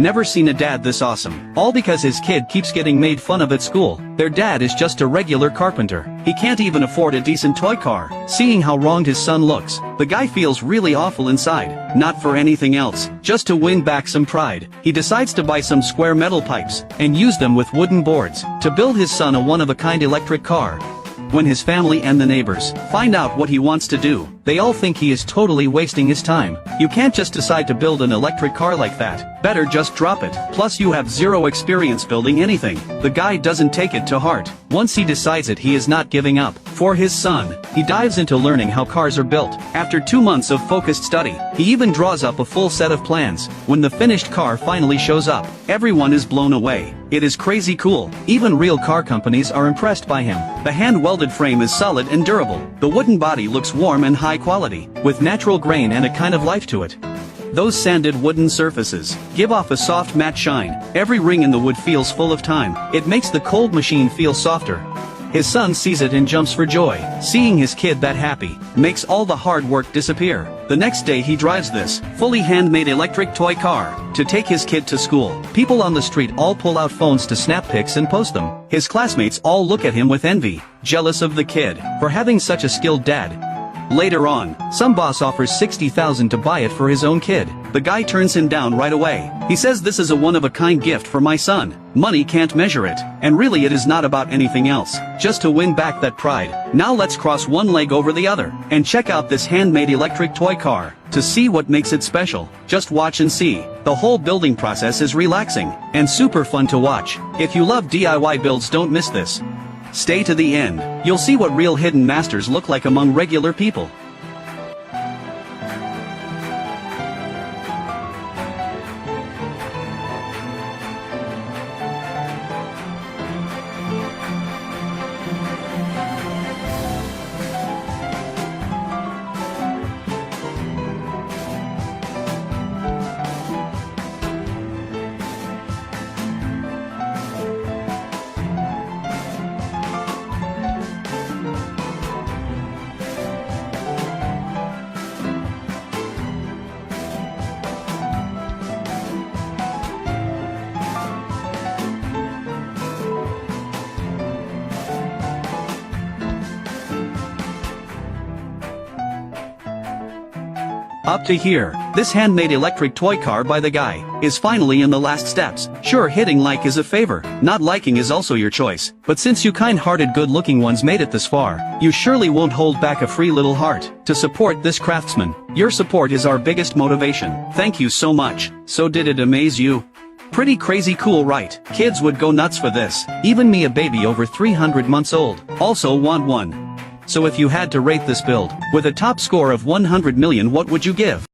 Never seen a dad this awesome. All because his kid keeps getting made fun of at school. Their dad is just a regular carpenter. He can't even afford a decent toy car. Seeing how wronged his son looks, the guy feels really awful inside. Not for anything else, just to win back some pride. He decides to buy some square metal pipes, and use them with wooden boards, to build his son a one-of-a-kind electric car. When his family and the neighbors find out what he wants to do, they all think he is totally wasting his time. You can't just decide to build an electric car like that. Better just drop it. Plus you have zero experience building anything. The guy doesn't take it to heart. Once he decides it, he is not giving up. For his son, he dives into learning how cars are built. After 2 months of focused study, he even draws up a full set of plans. When the finished car finally shows up, everyone is blown away. It is crazy cool. Even real car companies are impressed by him. The hand-welded frame is solid and durable. The wooden body looks warm and high quality, with natural grain and a kind of life to it. Those sanded wooden surfaces give off a soft matte shine. Every ring in the wood feels full of time. It makes the cold machine feel softer. His son sees it and jumps for joy. Seeing his kid that happy makes all the hard work disappear. The next day he drives this fully handmade electric toy car to take his kid to school. People on the street all pull out phones to snap pics and post them. His classmates all look at him with envy, jealous of the kid for having such a skilled dad. Later on, some boss offers $60,000 to buy it for his own kid. The guy turns him down right away. He says this is a one-of-a-kind gift for my son. Money can't measure it. And really it is not about anything else. Just to win back that pride. Now let's cross one leg over the other and check out this handmade electric toy car to see what makes it special. Just watch and see. The whole building process is relaxing and super fun to watch. If you love DIY builds, don't miss this. Stay to the end. You'll see what real hidden masters look like among regular people. Up to here, this handmade electric toy car by the guy is finally in the last steps. Sure, hitting like is a favor, not liking is also your choice, but since you kind-hearted good-looking ones made it this far, you surely won't hold back a free little heart to support this craftsman. Your support is our biggest motivation. Thank you so much. So did it amaze you? Pretty crazy cool, right? Kids would go nuts for this. Even me, a baby over 300 months old, also want one. So if you had to rate this build with a top score of 100 million, what would you give?